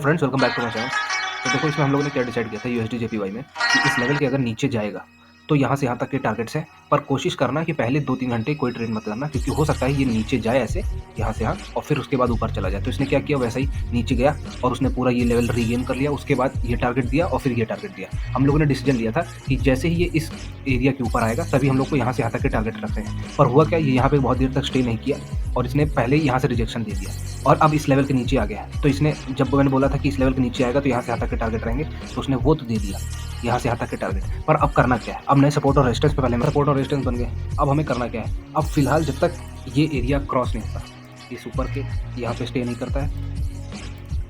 Friends welcome back to my channel. तो देखो इसमें हम लोगों ने क्या डिसाइड किया था यूएसडी जेपीवाई में कि इस लेवल के अगर नीचे जाएगा तो यहाँ से यहाँ तक के टारगेट्स हैं, पर कोशिश करना कि पहले 2-3 घंटे कोई ट्रेड मत करना, क्योंकि हो सकता है ये नीचे जाए ऐसे यहाँ से यहाँ और फिर उसके बाद ऊपर चला जाए। तो इसने क्या किया, वैसा ही नीचे गया और उसने पूरा ये लेवल रीगेन कर लिया। उसके बाद ये टारगेट दिया और फिर ये टारगेट दिया। हम लोगों ने डिसीजन लिया था कि जैसे ही ये इस एरिया के ऊपर आएगा तभी हम लोग को यहाँ से यहाँ तक के टारगेट रखते हैं, पर हुआ क्या, ये यहाँ पे बहुत देर तक स्टे नहीं किया और इसने पहले ही यहाँ से रिजेक्शन दे दिया और अब इस लेवल के नीचे आ गया। तो इसने, जब मैंने बोला था कि इस लेवल के नीचे आएगा तो यहाँ से यहाँ तक के टारगेट रहेंगे, तो उसने वो तो दे दिया यहाँ से यहाँ तक के टारगेट। पर अब करना क्या है, अब नए सपोर्ट और रेजिस्टेंस पे, पहले सपोर्ट और रेजिस्टेंस बन गए। अब हमें करना क्या है, अब फिलहाल जब तक ये एरिया क्रॉस नहीं होता, इस ऊपर के यहाँ पे स्टे नहीं करता है,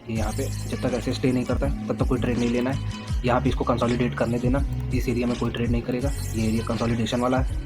ये यहाँ पे जब तक ऐसे स्टे नहीं करता है तब तक कोई ट्रेड नहीं लेना है। यहाँ पे इसको कंसोलिडेट करने देना, इस एरिया में कोई ट्रेड नहीं करेगा, ये एरिया कंसोलिडेशन वाला है,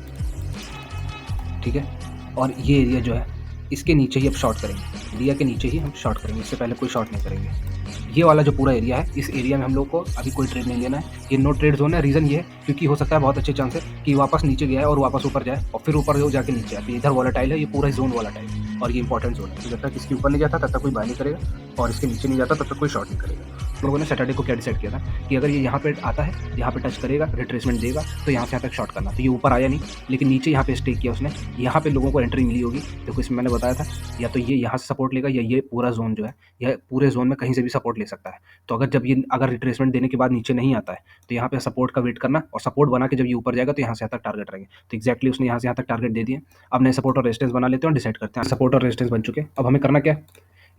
ठीक है। और ये एरिया जो है इसके नीचे ही अब शॉर्ट करेंगे, एरिया के नीचे ही हम शॉर्ट करेंगे, इससे पहले कोई शॉर्ट नहीं करेंगे। ये वाला जो पूरा एरिया है, इस एरिया में हम लोग को अभी कोई ट्रेड नहीं लेना है, ये नो ट्रेड जोन है। रीज़न ये है क्योंकि हो सकता है, बहुत अच्छे चांस है कि वापस नीचे गया है और वापस ऊपर जाए और फिर ऊपर जाके नीचे आए। इधर वॉलेटाइल है, ये पूरा जोन वॉलेटाइल है और ये इंपॉर्टेंट जोन है। तो जब तक इसके ऊपर नहीं जाता तब तक कोई बाय नहीं करेगा और इसके नीचे नहीं जाता तब तक कोई शॉर्ट नहीं करेगा। लोगों ने सैटरडे को क्या डिसाइड किया था कि अगर ये यहाँ पे आता है, यहाँ पे टच करेगा, रिट्रेसमेंट देगा, तो यहाँ से यहाँ तक शॉर्ट करना। तो ये ऊपर आया नहीं, लेकिन नीचे यहाँ पे स्टे किया उसने, यहाँ पे लोगों को एंट्री मिली होगी। देखो इसमें मैंने बताया था, या तो ये यहाँ से सपोर्ट लेगा या ये पूरा जोन जो है, यह पूरे जोन में कहीं से भी सपोर्ट ले सकता है। तो अगर रिट्रेसमेंट देने के बाद नीचे नहीं आता है तो यहाँ पे सपोर्ट का वेट करना और सपोर्ट बना के जब ये ऊपर जाएगा तो यहाँ से यहाँ तक टारगेट रहेंगे। तो एक्जैक्टली उसने यहाँ से यहाँ तक टारगेट दे दिए। अब नए सपोर्ट और रेजिस्टेंस बना लेते हैं और डिसाइड करते हैं। सपोर्ट और रेजिस्टेंस बन चुके, अब हमें करना क्या है,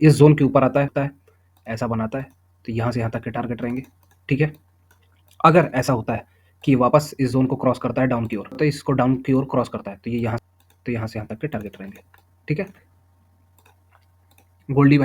इस जोन के ऊपर आता है, ऐसा बनाता है, तो यहाँ से यहाँ तक के टारगेट रहेंगे, ठीक है। अगर ऐसा होता है कि वापस इस जोन को क्रॉस करता है डाउन की ओर, तो इसको डाउन की ओर क्रॉस करता है, तो ये यहाँ से यहाँ तक के टारगेट रहेंगे, ठीक है। गोल्डी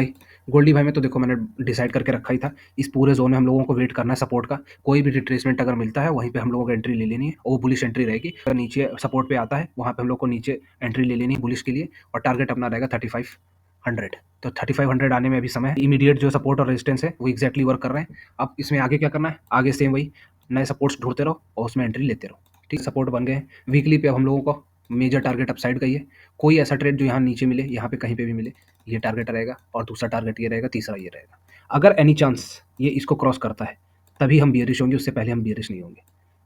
भाई में तो देखो मैंने डिसाइड करके रखा ही था, इस पूरे जोन में हम लोगों को वेट करना है सपोर्ट का। कोई भी रिट्रेसमेंट अगर मिलता है वहीं पे हम लोगों को एंट्री ले लेनी है, वो बुलिश एंट्री रहेगी। अगर नीचे सपोर्ट पे आता है वहाँ पे हम लोग को नीचे एंट्री ले लेनी है बुलिश के लिए, और टारगेट अपना रहेगा 3500। तो 3500 आने में अभी समय है। इमीडिएट जो सपोर्ट और रेजिस्टेंस है वो एक्जैक्टली वर्क कर रहे हैं। अब इसमें आगे क्या करना है, आगे सेम वही नए सपोर्ट्स ढूंढते रहो और उसमें एंट्री लेते रहो, ठीक। सपोर्ट बन गए। वीकली पे अब हम लोगों को मेजर टारगेट अपसाइड का ही है। कोई ऐसा ट्रेड जो यहाँ नीचे मिले, यहाँ पे कहीं पे भी मिले, ये टारगेट रहेगा और दूसरा टारगेट ये रहेगा, तीसरा ये रहेगा। अगर एनी चांस ये इसको क्रॉस करता है तभी हम बियरिश होंगे, उससे पहले हम बियरिश नहीं होंगे।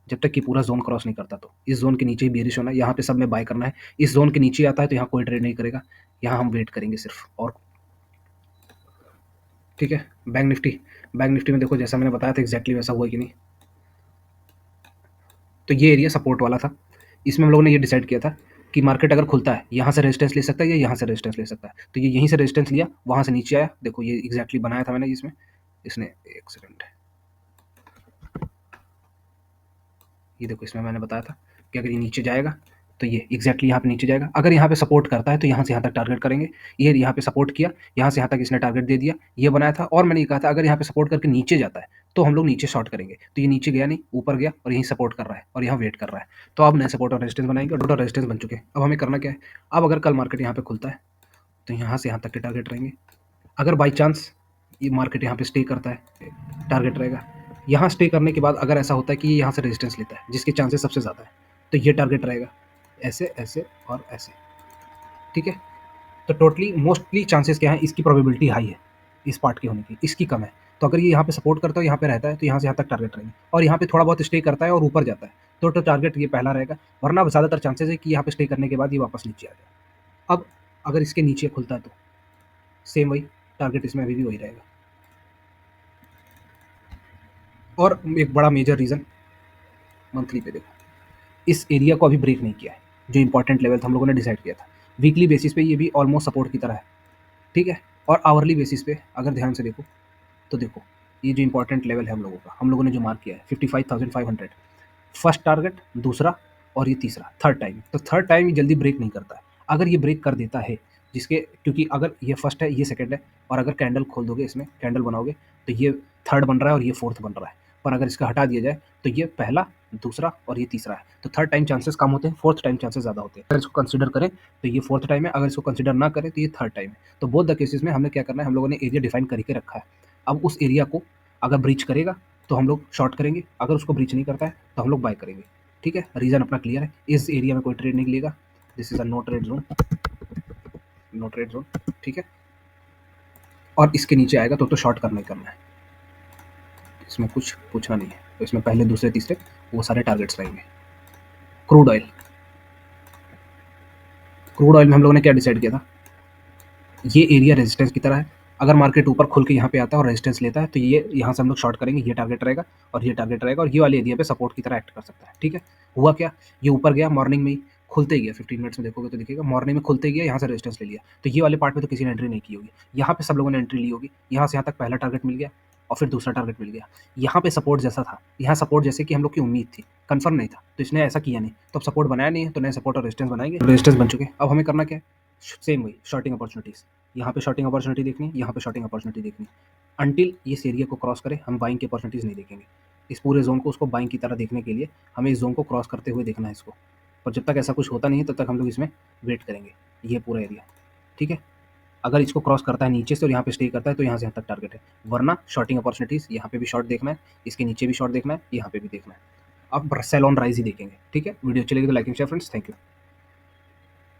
जब तक कि पूरा जोन क्रॉस नहीं करता, तो इस जोन के नीचे ही बियरिश होना है। यहाँ पे सब में बाय करना है। इस जोन के नीचे आता है तो यहाँ कोई ट्रेड नहीं करेगा, यहाँ हम वेट करेंगे सिर्फ, और ठीक है। बैंक निफ्टी में देखो जैसा मैंने बताया था एक्जैक्टली वैसा हुआ कि नहीं। तो ये एरिया सपोर्ट वाला था, इसमें हम लोगों ने ये डिसाइड किया था कि मार्केट अगर खुलता है यहाँ से रेजिस्टेंस ले सकता है या यहाँ से रेजिस्टेंस ले सकता है। तो ये यहीं से रेजिस्टेंस लिया, वहाँ से नीचे आया। देखो ये एग्जैक्टली बनाया था मैंने इसमें, इसने, एक सेकंड, ये देखो इसमें मैंने बताया था कि अगर ये नीचे जाएगा तो ये एग्जैक्टली यहाँ पे नीचे जाएगा। अगर यहाँ पे सपोर्ट करता है तो यहाँ से यहाँ तक टारगेट करेंगे। ये यहाँ पे सपोर्ट किया, यहाँ से यहाँ तक इसने टारगेट दे दिया, ये बनाया था। और मैंने ये कहा था अगर यहाँ पे सपोर्ट करके नीचे जाता है तो हम लोग नीचे शॉर्ट करेंगे। तो ये नीचे गया नहीं, ऊपर गया और यहीं सपोर्ट कर रहा है और यहाँ वेट कर रहा है। तो अब नए सपोर्ट और रेजिस्टेंस बनाएंगे और रेजिस्टेंस बन चुके हैं। अब हमें करना क्या है, अब अगर कल मार्केट यहाँ पे खुलता है तो यहाँ से यहाँ तक के टारगेट रहेंगे। अगर बाई चांस ये मार्केट यहाँ पे स्टे करता है, टारगेट रहेगा। यहाँ स्टे करने के बाद अगर ऐसा होता है कि ये यहाँ से रेजिस्टेंस लेता है, जिसके चांसेस सबसे ज़्यादा है, तो ये टारगेट रहेगा, ऐसे ऐसे और ऐसे, ठीक है। तो टोटली मोस्टली चांसेस क्या है, इसकी प्रोबेबिलिटी हाई है इस पार्ट के होने की, इसकी कम है। तो अगर ये यहाँ पे सपोर्ट करता है, यहाँ पे रहता है, तो यहाँ से यहाँ तक टारगेट रहेंगे। और यहाँ पे थोड़ा बहुत स्टे करता है और ऊपर जाता है तो टारगेट ये पहला रहेगा। वरना ज़्यादातर चांसेस है कि यहाँ पे स्टे करने के बाद ये वापस नीचे आ जाए। अब अगर इसके नीचे खुलता है तो सेम वही टारगेट, इसमें अभी भी वही रहेगा। और एक बड़ा मेजर रीज़न, मंथली पे देखो इस एरिया को अभी ब्रेक नहीं किया है, जो इंपॉर्टेंट लेवल था हम लोगों ने डिसाइड किया था। वीकली बेसिस पे ये भी ऑलमोस्ट सपोर्ट की तरह है, ठीक है। और आवरली बेसिस पे अगर ध्यान से देखो तो देखो ये जो इंपॉर्टेंट लेवल है हम लोगों का, हम लोगों ने जो मार्क किया है 55,500, फर्स्ट टारगेट, दूसरा और ये तीसरा, थर्ड टाइम। तो थर्ड टाइम ये जल्दी ब्रेक नहीं करता है। अगर ये ब्रेक कर देता है, जिसके, क्योंकि अगर ये फर्स्ट है ये सेकंड है, और अगर कैंडल खोल दोगे, इसमें कैंडल बनाओगे तो ये थर्ड बन रहा है और ये फोर्थ बन रहा है। पर अगर इसका हटा दिया जाए तो ये पहला, दूसरा और ये तीसरा है। तो थर्ड टाइम चांसेस कम होते हैं, फोर्थ टाइम चांसेस ज़्यादा होते हैं। अगर इसको कंसिडर करें तो ये फोर्थ टाइम है, अगर इसको कंसिडर ना करें तो ये थर्ड टाइम है। तो बोथ द केसेस में हमने क्या करना है, हम लोगों ने एरिया डिफाइन करके रखा है। अब उस एरिया को अगर ब्रीच करेगा तो हम लोग शॉर्ट करेंगे, अगर उसको ब्रीच नहीं करता है तो हम लोग बाय करेंगे, ठीक है। रीज़न अपना क्लियर है, इस एरिया में कोई ट्रेड नहीं लेगा, this is a no trade zone, no trade zone, ठीक है। और इसके नीचे आएगा तो शॉर्ट करना ही करना है। इसमें कुछ पूछना नहीं है, तो इसमें पहले दूसरे तीसरे वो सारे टारगेट्स रहेंगे। क्रूड ऑयल, क्रूड ऑयल में हम लोगों ने क्या डिसाइड किया था, ये एरिया रेजिस्टेंस की तरह है, अगर मार्केट ऊपर खुल के यहाँ पे आता है और रेजिस्टेंस लेता है तो ये यहाँ से हम लोग शॉर्ट करेंगे, ये टारगेट रहेगा और ये टारगेट रहेगा और ये वाले एरिया पे सपोर्ट की तरह एक्ट कर सकता है। ठीक है, हुआ क्या, ये ऊपर गया मॉर्निंग में ही, खुलते ही गया, 15 मिनट्स में देखोगे तो दिखेगा, मॉर्निंग में खुलते ही गया, यहाँ से रेजिस्टेंस ले लिया, तो ये वाले पार्ट में तो किसी ने एंट्री नहीं की होगी, यहाँ पे सब लोगों ने एंट्री ली होगी, यहाँ से यहाँ तक पहला टारगेट मिल गया और फिर दूसरा टारगेट मिल गया, यहाँ पे सपोर्ट जैसा था, यहाँ सपोर्ट जैसे कि हम लोग की उम्मीद थी, कंफर्म नहीं था, तो इसने ऐसा किया नहीं, तो अब सपोर्ट बनाया नहीं है, तो नए सपोर्ट और रेजिस्टेंस बनाएंगे, रेजिस्टेंस बन चुके, अब हमें करना क्या है, सेम वही शॉर्टिंग अपॉर्चुनिटीज़, यहाँ पे शॉर्टिंग अपॉर्चुनिटी देखनी है, यहाँ पे शॉर्टिंग अपॉर्चुनिटी देखनी है, अंटिल इस एरिया को क्रॉस करे हम बाइंग की अपॉर्चुनिटीज़ नहीं देखेंगे, इस पूरे जोन को उसको बाइंग की तरह देखने के लिए हमें इस जोन को क्रॉस करते हुए देखना है इसको, और जब तक ऐसा कुछ होता नहीं है तब तक हम लोग इसमें वेट करेंगे, ये पूरा एरिया। ठीक है, अगर इसको क्रॉस करता है नीचे से और यहाँ पे स्टे करता है तो यहाँ से यहाँ तक टारगेट है, वरना शॉर्टिंग अपॉर्चुनिटीज़, यहाँ पे भी शॉर्ट देखना है, इसके नीचे भी शॉर्ट देखना है, यहाँ पे भी देखना है, अब सेल ऑन राइज ही देखेंगे। ठीक है, वीडियो चलेगी तो like and share friends, thank you.